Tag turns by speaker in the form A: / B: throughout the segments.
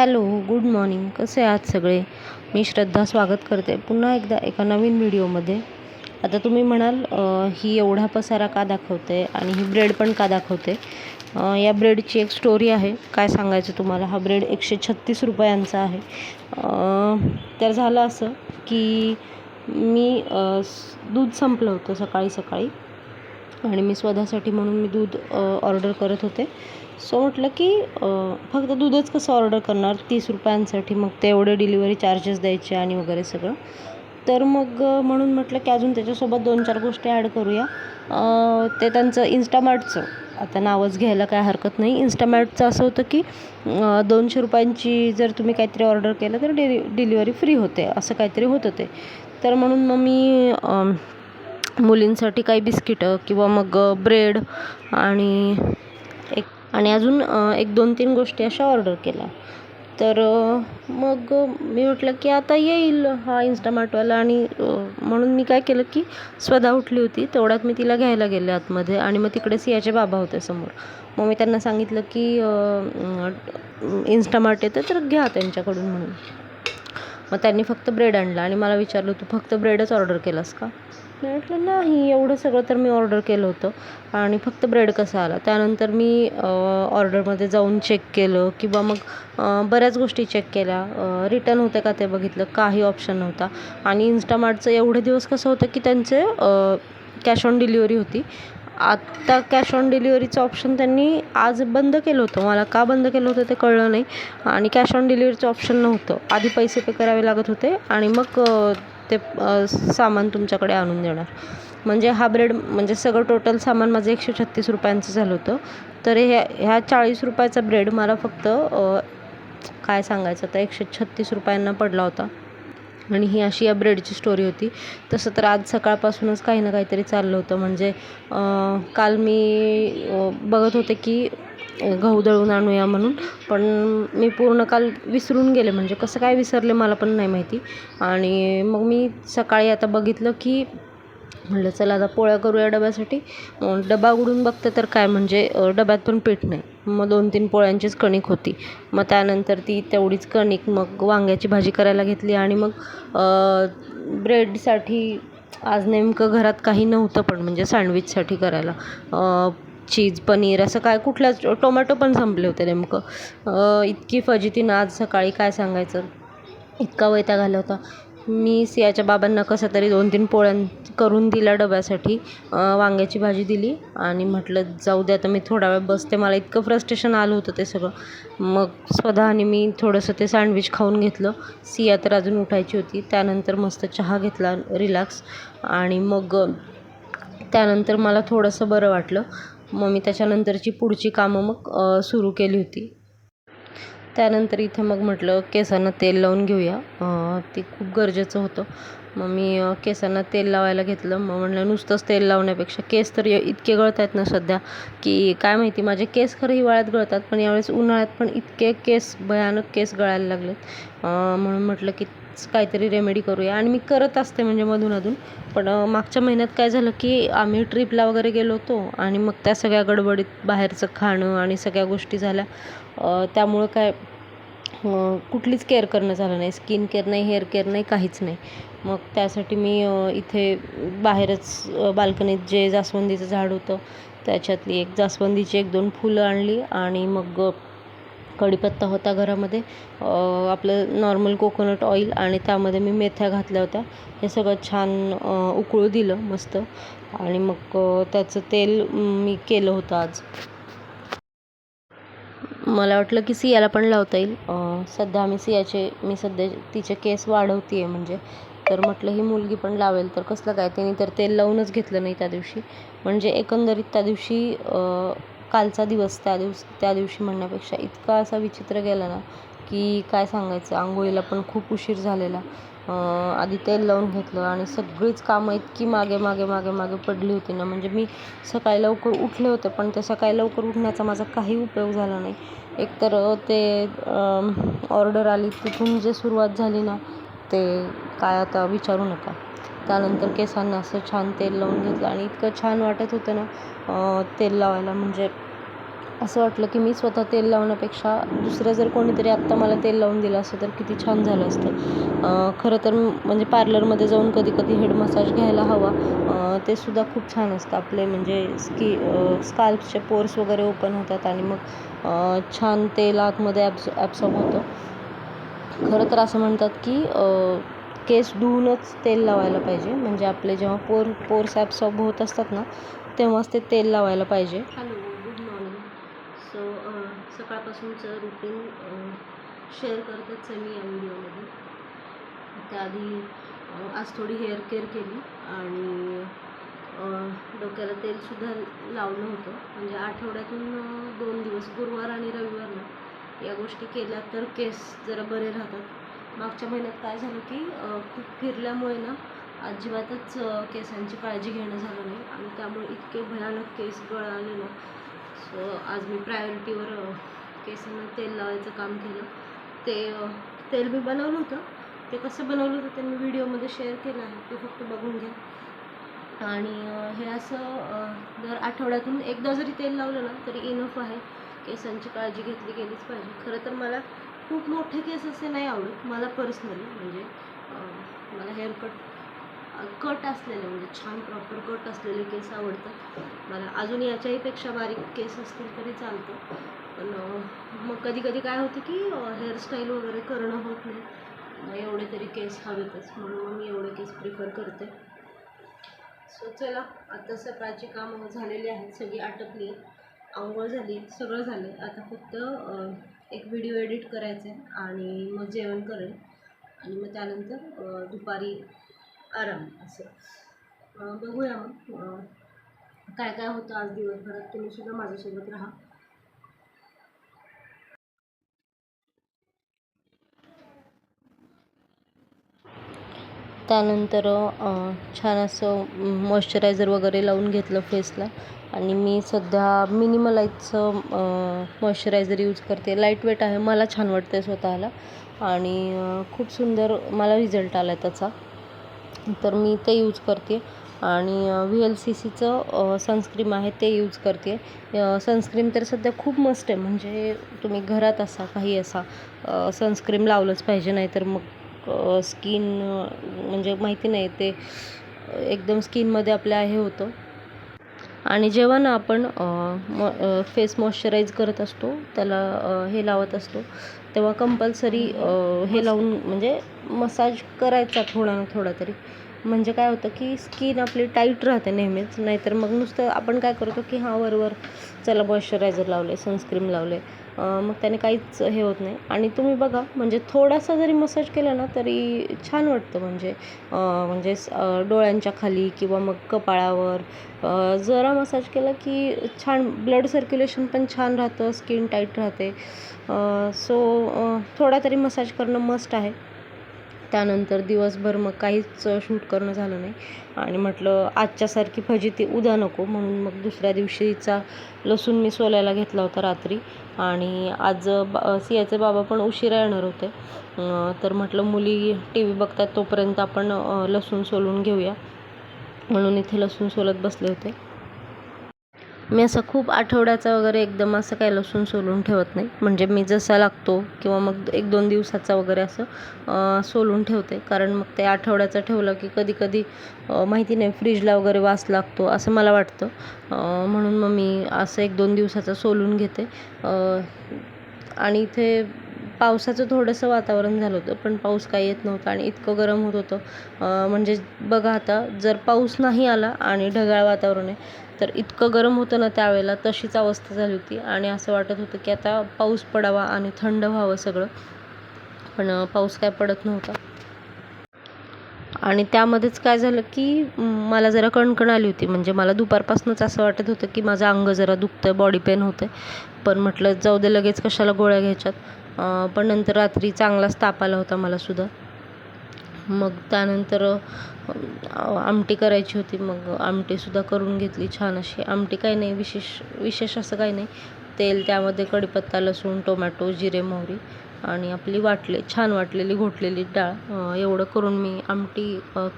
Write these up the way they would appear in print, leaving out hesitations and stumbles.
A: Hello, good morning. कसे आहात सगळे? मी श्रद्धा स्वागत करते पुन्हा एकदा एका नवीन व्हिडिओमध्ये. आता तुम्ही म्हणाल ही एवढा पसारा का दाखवते आणि ही ब्रेड पण का दाखवते? या ब्रेडची एक स्टोरी आहे. काय सांगायचं तुम्हाला, हा ब्रेड 136 रुपयांचा आहे. तर झालं असं की मी दूध संपलं होतं सकाळी सकाळी आणि मी स्वतःसाठी म्हणून मी दूध ऑर्डर करत होते. सो म्हटलं की फक्त दूधच कसं ऑर्डर करणार 30 रुपयांसाठी, मग ते एवढे डिलिव्हरी चार्जेस द्यायचे आणि वगैरे सगळं. तर मग म्हणून म्हटलं की अजून त्याच्यासोबत 2-4 गोष्टी ॲड करूया. ते त्यांचं इन्स्टामार्टचं, आता नावच घ्यायला काय हरकत नाही. इन्स्टामार्टचं असं होतं की 200 रुपयांची जर तुम्ही काहीतरी ऑर्डर केलं तर डिलिव्हरी फ्री होते, असं काहीतरी होतं ते. तर म्हणून मग मी मुलींसाठी काही बिस्किटं किंवा मग ब्रेड आणि अजून 1-2-3 गोष्टी अशा ऑर्डर केल्या. तर मग मी म्हटलं की आता येईल हा इन्स्टामार्टवाला आणि म्हणून मी काय केलं की स्वतः उठली होती तेवढ्यात मी तिला घ्यायला गेले आतमध्ये आणि मग तिकडे सियाचे बाबा होते समोर. मग मी त्यांना सांगितलं की इन्स्टामार्ट येतं तर घ्या त्यांच्याकडून म्हणून. मग त्यांनी फक्त ब्रेड आणला आणि मला विचारलं, तू फक्त ब्रेडच ऑर्डर केलास का? मी म्हटलं नाही, एवढं सगळं तर मी ऑर्डर केलं होतं आणि फक्त ब्रेड कसा आला. त्यानंतर मी ऑर्डरमध्ये जाऊन चेक केलं किंवा मग बऱ्याच गोष्टी चेक केल्या. रिटर्न होते का ते बघितलं, काही ऑप्शन नव्हता. आणि इन्स्टामार्टचं एवढे दिवस कसं होतं की त्यांचे कॅश ऑन डिलिव्हरी होती. आत्ता कॅश ऑन डिलिव्हरीचं ऑप्शन त्यांनी आज बंद केलं होतं. मला का बंद केलं होतं ते कळलं नाही. आणि कॅश ऑन डिलिव्हरीचं ऑप्शन नव्हतं. आधी पैसे पे करावे लागत होते आणि मग ते सामान तुमच्याकडे आणून देणार. म्हणजे हा ब्रेड, म्हणजे सगळं टोटल सामान माझं 136 रुपयांचं झालं होतं. तर ह्या 40 रुपयाचा ब्रेड मला फक्त काय सांगायचं आता 136 रुपयांना पडला होता. आणि ही अशी या ब्रेडची स्टोरी होती. तसं तर आज सकाळपासूनच काही ना काहीतरी चाललं होतं. म्हणजे काल मी बघत होते की गहू दळून आणूया म्हणून, पण मी पूर्ण काल विसरून गेले. म्हणजे कसं काय विसरले मला पण नाही माहिती. आणि मग मी सकाळी आता बघितलं की म्हटलं चला आता पोळ्या करूया डब्यासाठी. डबा उघडून बघते तर काय, म्हणजे डब्यात पण पीठ नाही. मग 2-3 पोळ्यांचीच कणिक होती. मग त्यानंतर ती तेवढीच कणिक मग वांग्याची भाजी करायला घेतली आणि मग ब्रेडसाठी आज नेमकं घरात काही नव्हतं पण, म्हणजे सँडविचसाठी करायला चीज पनीर असं काय, कुठल्याच टोमॅटो पण संपले होते नेमकं. इतकी फजितीनं आज सकाळी काय सांगायचं, इतका वैताग आला होता. मी सियाच्या बाबांना कसं तरी 2-3 पोळ्या करून दिल्या डब्यासाठी, वांग्याची भाजी दिली आणि म्हटलं जाऊ दे आता मी थोडा वेळ बसते. मला इतकं फ्रस्ट्रेशन आलं होतं ते सगळं. मग स्वतःने मी थोडंसं ते सँडविच खाऊन घेतलं. सिया तर अजून उठायची होती. त्यानंतर मस्त चहा घेतला रिलॅक्स आणि मग त्यानंतर मला थोडंसं बरं वाटलं. मग मी त्याच्यानंतरची पुढची कामं मग सुरू केली होती. त्यानंतर इथे मग म्हटलं केसांना तेल लावून घेऊया, ते खूप गरजेचं होतं. मग मी केसांना तेल लावायला घेतलं. मग म्हटलं नुसतंच तेल लावण्यापेक्षा, केस तर इतके गळत आहेत ना सध्या की काय माहिती. माझे केस खरं हिवाळ्यात गळतात, पण यावेळेस उन्हाळ्यात पण इतके भयानक केस गळायला लागलेत. म्हणून म्हटलं की काहीतरी रेमेडी करूया आणि मी करत असते म्हणजे मधून. पण मागच्या महिन्यात काय झालं की आम्ही ट्रिपला वगैरे गेलो होतो आणि मग त्या सगळ्या गडबडीत बाहेरचं खाणं आणि सगळ्या गोष्टी झाल्या. त्यामुळं काय कुठलीच केअर करणं झालं नाही. स्किन केअर नाही, हेअर केअर नाही, काहीच नाही. मग त्यासाठी मी इथे बाहेरच बाल्कनीत जे जास्वंदीचं झाड होतं त्याच्यातली एक जास्वंदीची 1-2 फुलं आणली आणि मग कढीपत्ता होता घरामध्ये, आपलं नॉर्मल कोकोनट ऑइल, आणि त्यामध्ये मी मेथ्या घातल्या होत्या. हे सगळं छान उकळू दिलं मस्त आणि मग त्याचं तेल मी केलं होतं आज. मला वाटलं की सियाला पण लावता येईल. सध्या मी सध्या तिचे केस वाढवते आहे म्हणजे, तर म्हटलं ही मुलगी पण लावेल तर कसलं काय. तिने तर तेल लावूनच घेतलं नाही त्या दिवशी. म्हणजे एकंदरीत त्या दिवशी कालचा दिवस त्या दिवशी म्हणण्यापेक्षा इतका असा विचित्र गेला ना की काय सांगायचं. आंघोळीला पण खूप उशीर झालेला. आधी तेल लावून घेतलं आणि सगळीच कामं इतकी मागे पडली होती ना. म्हणजे मी सकाळी लवकर उठले होते, पण ते सकाळी लवकर उठण्याचा माझा काही उपयोग झाला नाही. एकतर ते ऑर्डर आली तिथून जे सुरुवात झाली ना, ते काय आता विचारू नका. त्यानंतर केसांना असं छान तेल लावून घेतलं आणि इतकं छान वाटत होतं ना तेल लावायला. म्हणजे असं वाटलं की मी स्वतः तेल लावण्यापेक्षा दुसरं जर कोणीतरी आत्ता मला तेल लावून दिलं असतं तर किती छान झालं असतं. खरं तर म्हणजे पार्लरमध्ये जाऊन कधी कधी हेड मसाज घ्यायला हवा. ते सुद्धा खूप छान असतं. आपले म्हणजे स्काल्पचे पोर्स वगैरे ओपन होतात आणि मग छान तेल आतमध्ये ॲब्सॉर्ब होतं. खरं तर असं म्हणतात की केस धुवूनच तेल लावायला पाहिजे, म्हणजे आपले जेव्हा पोर्स ॲब्सॉर्ब होत असतात ना तेव्हाच ते तेल लावायला पाहिजे. Hello, good morning. सो सकाळपासूनचं रुटीन शेअर करतेच आहे मी या व्हिडिओमध्ये. त्याआधी आज थोडी हेअर केअर केली आणि डोक्याला तेलसुद्धा लावलं होतं. म्हणजे आठवड्यातून 2 दिवस गुरुवार आणि रविवारला या गोष्टी केल्या तर केस जरा बरे राहतात. मागच्या महिन्यात काय झालं की खूप फिरल्यामुळे ना अजिबातच केसांची काळजी घेणं झालं नाही आणि त्यामुळे इतके भयानक केस गळाले ना. सो आज मी प्रायोरिटीवर केसांना तेल लावायचं काम केलं. ते तेल मी बनवलं होतं. ते कसं बनवलं होतं ते मी व्हिडिओमध्ये शेअर केलं आहे, ते फक्त बघून घ्या. आणि हे असं दर आठवड्यातून एकदा जरी तेल लावलं ना तरी इनफ आहे. केसांची काळजी घेतली गेलीच पाहिजे. खरं तर मला खूप मोठे केस असे नाही आवडत मला पर्सनली. म्हणजे मला कट असलेले म्हणजे छान प्रॉपर कट असलेले केस आवडतात. मला अजून याच्याहीपेक्षा बारीक केस असतील तरी चालतं. पण मग कधी कधी काय होतं की हेअरस्टाईल वगैरे करणं होत नाही. मग एवढे तरी केस हवेतच, म्हणून मी एवढे केस प्रिफर करते. सो चला, आता सकाळची कामं झालेली आहेत, सगळी आटपली आहेत. अंघोळ झाली, सगळं झालं. आता फक्त एक व्हिडिओ एडिट करायचं आहे आणि मग जेवण करेन आणि मग त्यानंतर दुपारी आराम. असं बघूया मग काय काय होतं आज दिवसभरात. तुम्हीसुद्धा माझ्यासोबत राहा. त्यानंतर छान असं मॉइश्चरायझर वगैरे लावून घेतलं फेसला. आणि मी सध्या मिनिमलाईजचं मॉइश्चरायझर यूज करते. लाईट वेट आहे, मला छान वाटतं आहे स्वतःला आणि खूप सुंदर मला रिझल्ट आला आहे त्याचा. तर मी ते यूज करते. आणि VLCCचं सनस्क्रीम आहे ते यूज करते. सनस्क्रीम तर सध्या खूप मस्त आहे. म्हणजे तुम्ही घरात असा काही असा सनस्क्रीम लावलंच पाहिजे, नाहीतर मग स्किन म्हणजे माहिती नाही ते एकदम स्किनमध्ये आपल्या हे होतं. आणि जेव्हा ना आपण फेस मॉइश्चराईज करत असतो, त्याला हे लावत असतो, तेव्हा कंपल्सरी हे लावून म्हणजे मसाज करायचा थोडा ना थोडा तरी. म्हणजे काय होतं की स्किन आपली टाईट राहते नेहमीच. नाहीतर मग नुसतं आपण काय करतो की वरवर चला मॉइश्चरायझर लावले, सनस्क्रीम लावले, मग त्याने काहीच हे होत नाही. आणि तुम्ही बघा, म्हणजे थोडासा जरी मसाज केला ना तरी छान वाटतं. म्हणजे डोळ्यांच्या खाली किंवा मग कपाळावर जरा मसाज केला की छान ब्लड सर्क्युलेशन पण छान राहतं, स्किन टाईट राहते. सो थोडा तरी मसाज करणं मस्ट आहे. त्यानंतर दिवसभर मग काहीच शूट करणं झालं नाही आणि म्हटलं आजच्यासारखी फजिती उद्या नको, म्हणून मग दुसऱ्या दिवशीचा लसूण मी सोलायला घेतला होता रात्री. आणि आज सियाचे बाबा पण उशिरा येणार होते. तर म्हटलं मुली TV बघतात तोपर्यंत आपण लसूण सोलून घेऊया, म्हणून इथे लसूण सोलत बसले होते. मी असं खूप आठवड्याचा वगैरे एकदम असं काही लसूण सोलून ठेवत नाही. म्हणजे मी जसा लागतो किंवा मग 1-2 दिवसाचा वगैरे असं सोलून ठेवते. कारण मग ते आठवड्याचं ठेवलं की कधी कधी माहिती नाही फ्रीजला वगैरे वास लागतो असं मला वाटतं. म्हणून मग मी असं 1-2 दिवसाचं सोलून घेते. आणि इथे पावसाचं थोडंसं वातावरण झालं होतं, पण पाऊस काही येत नव्हता आणि इतकं गरम होत होतं. म्हणजे बघा, आता जर पाऊस नाही आला आणि ढगाळ वातावरण आहे तर इतकं गरम होतं ना त्यावेळेला, तशीच अवस्था झाली होती. आणि असं वाटत होतं की आता पाऊस पडावा आणि थंड व्हावं सगळं, पण पाऊस काय पडत नव्हता. आणि त्यामध्येच काय झालं की मला जरा कणकण आली होती. म्हणजे मला दुपारपासूनच असं वाटत होतं की माझं अंग जरा दुखतं, बॉडी पेन होतं. पण म्हटलं जाऊ दे, लगेच कशाला गोळ्या घ्यायच्यात. पण नंतर रात्री चांगलाच ताप आला होता मलासुद्धा. मग त्यानंतर आमटी करायची होती. मग आमटीसुद्धा करून घेतली छान अशी. आमटी काही नाही विशेष असं काही नाही. तेल, त्यामध्ये कढीपत्ता, लसूण, टोमॅटो, जिरे, मोहरी आणि आपली छान वाटलेली घोटलेली डाळ एवढं करून मी आमटी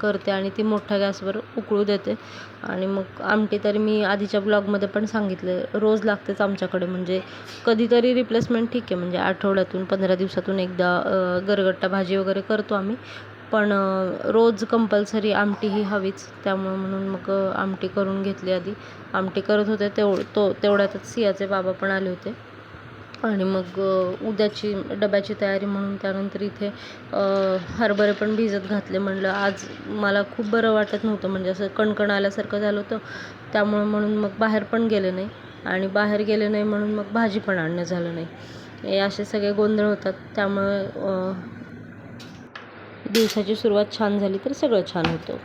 A: करते आणि ती मोठ्या गॅसवर उकळू देते. आणि मग आमटी तर मी आधीच्या ब्लॉगमध्ये पण सांगितले रोज लागतेच आमच्याकडे. म्हणजे कधीतरी रिप्लेसमेंट ठीक आहे, म्हणजे आठवड्यातून 15 दिवसातून एकदा गरगट्टा भाजी वगैरे करतो आम्ही, पण रोज कंपल्सरी आमटी ही हवीच. त्यामुळं म्हणून मग आमटी करून घेतली आधी. आमटी करत होते तेवढ्यातच सियाचे बाबा पण आले होते. आणि मग उद्याची डब्याची तयारी म्हणून त्यानंतर इथे हरभरे पण भिजत घातले. म्हणलं आज मला खूप बरं वाटत नव्हतं, म्हणजे असं कणकण आल्यासारखं झालं होतं. त्यामुळं म्हणून मग बाहेर पण गेले नाही, आणि बाहेर गेले नाही म्हणून मग भाजी पण आणणं झालं नाही. हे असे सगळे गोंधळ होतात. त्यामुळं दिवसाची सुरुवात छान झाली तर सगळं छान होतं.